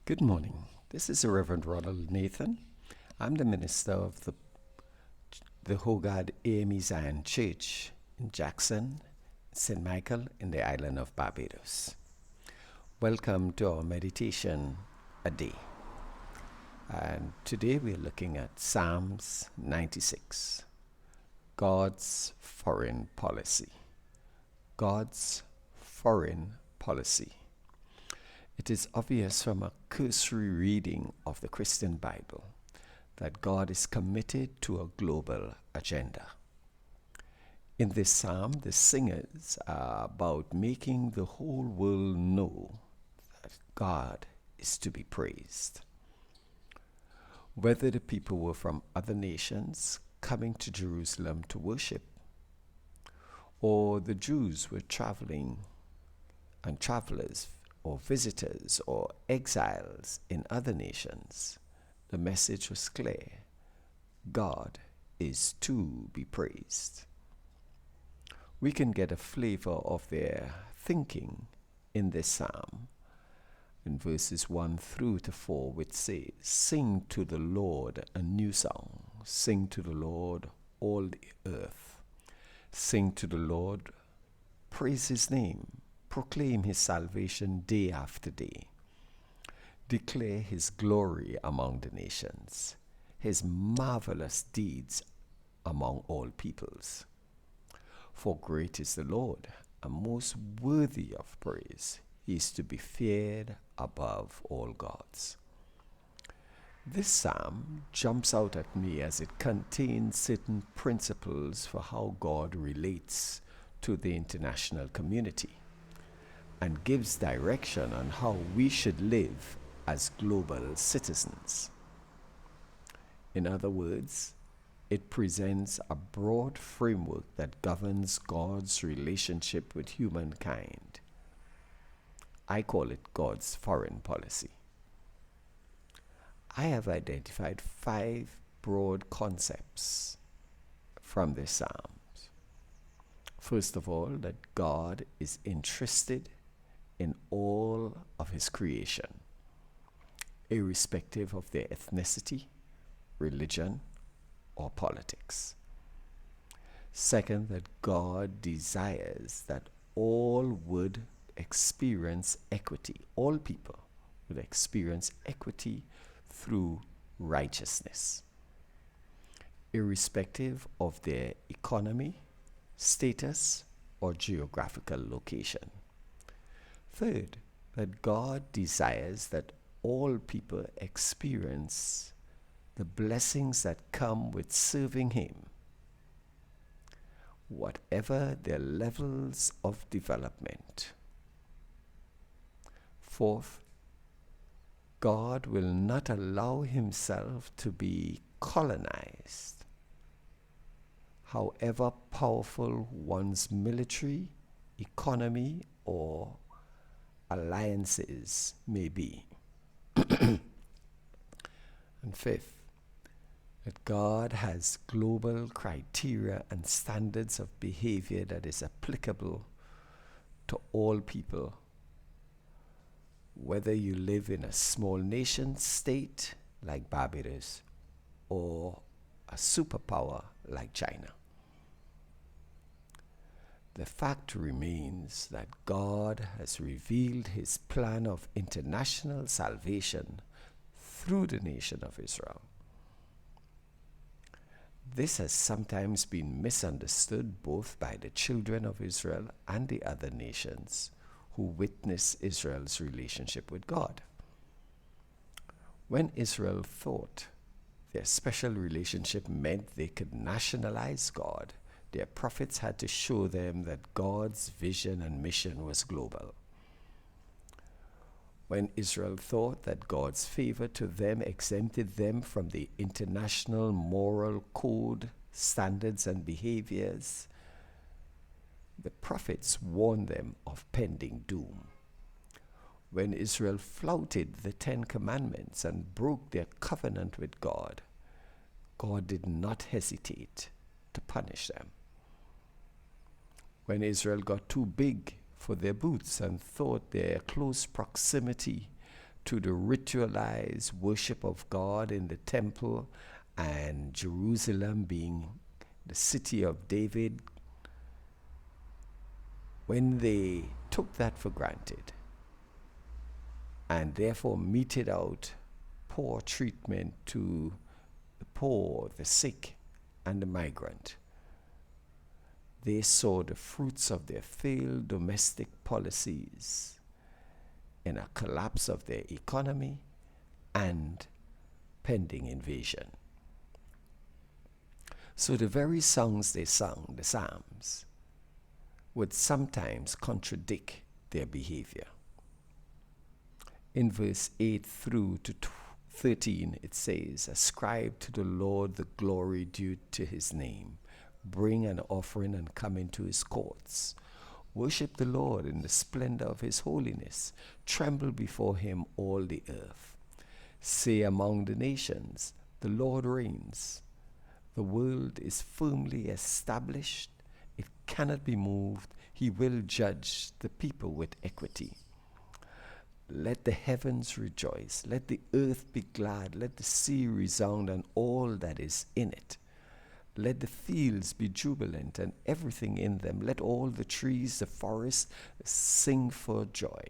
Good morning. This is the Reverend Ronald Nathan. I'm the minister of the Hogard AME Zion Church in Jackson, St. Michael, in the island of Barbados. Welcome to our meditation a day. And today we're looking at Psalms 96, God's foreign policy. God's foreign policy. It is obvious from a cursory reading of the Christian Bible that God is committed to a global agenda. In this psalm, the singers are about making the whole world know that God is to be praised. Whether the people were from other nations coming to Jerusalem to worship, or the Jews were travelers or visitors or exiles in other nations, the message was clear. God is to be praised. We can get a flavor of their thinking in this psalm in verses 1 through to 4, which says, "Sing to the Lord a new song. Sing to the Lord, all the earth. Sing to the Lord, praise his name. Proclaim his salvation day after day. Declare his glory among the nations, his marvelous deeds among all peoples. For great is the Lord, and most worthy of praise. He is to be feared above all gods." This psalm jumps out at me as it contains certain principles for how God relates to the international community, and gives direction on how we should live as global citizens. In other words, it presents a broad framework that governs God's relationship with humankind. I call it God's foreign policy. I have identified 5 broad concepts from this psalm. First of all, that God is interested in all of his creation, irrespective of their ethnicity, religion, or politics. Second, that God desires that all would experience equity. All people would experience equity through righteousness, irrespective of their economy, status, or geographical location. Third, that God desires that all people experience the blessings that come with serving him, whatever their levels of development. Fourth, God will not allow himself to be colonized, however powerful one's military, economy, or alliances may be. And fifth, that God has global criteria and standards of behavior that is applicable to all people, whether you live in a small nation state like Barbados or a superpower like China. The fact remains that God has revealed his plan of international salvation through the nation of Israel. This has sometimes been misunderstood both by the children of Israel and the other nations who witness Israel's relationship with God. When Israel thought their special relationship meant they could nationalize God, their prophets had to show them that God's vision and mission was global. When Israel thought that God's favor to them exempted them from the international moral code, standards, and behaviors, the prophets warned them of pending doom. When Israel flouted the 10 Commandments and broke their covenant with God, God did not hesitate to punish them. When Israel got too big for their boots and thought their close proximity to the ritualized worship of God in the temple, and Jerusalem being the city of David, when they took that for granted and therefore meted out poor treatment to the poor, the sick, and the migrant, they saw the fruits of their failed domestic policies in a collapse of their economy and pending invasion. So the very songs they sung, the Psalms, would sometimes contradict their behavior. In verse 8 through to 13, it says, "Ascribe to the Lord the glory due to his name. Bring an offering and come into his courts. Worship the Lord in the splendor of his holiness. Tremble before him, all the earth. Say among the nations, the Lord reigns. The world is firmly established. It cannot be moved. He will judge the people with equity. Let the heavens rejoice. Let the earth be glad. Let the sea resound and all that is in it. Let the fields be jubilant and everything in them. Let all the trees, the forest, sing for joy.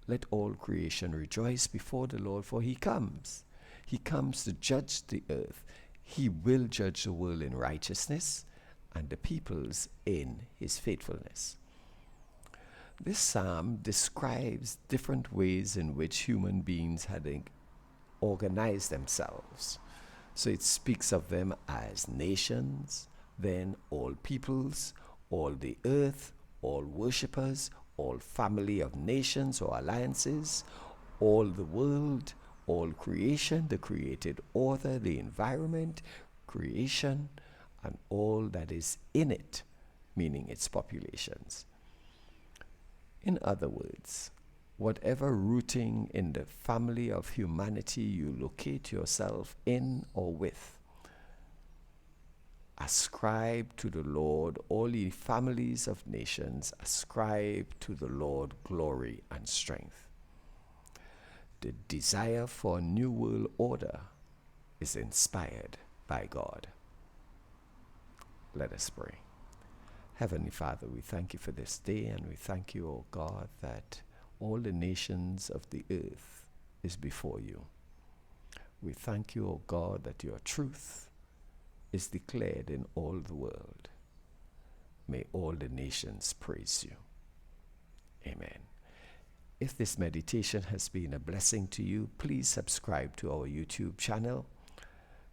Let all creation rejoice before the Lord, for he comes. He comes to judge the earth. He will judge the world in righteousness and the peoples in his faithfulness." This psalm describes different ways in which human beings had organized themselves. So it speaks of them as nations, then all peoples, all the earth, all worshippers, all family of nations or alliances, all the world, all creation, the created order, the environment, creation, and all that is in it, meaning its populations. In other words, whatever rooting in the family of humanity you locate yourself in or with, ascribe to the Lord. All ye families of nations, ascribe to the Lord glory and strength. The desire for a new world order is inspired by God. Let us pray. Heavenly Father, we thank you for this day, and we thank you, O God, that all the nations of the earth is before you. We thank you, O God, that your truth is declared in all the world. May all the nations praise you. Amen. If this meditation has been a blessing to you, please subscribe to our YouTube channel,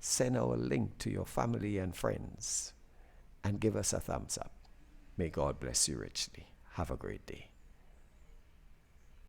send our link to your family and friends, and give us a thumbs up. May God bless you richly. Have a great day.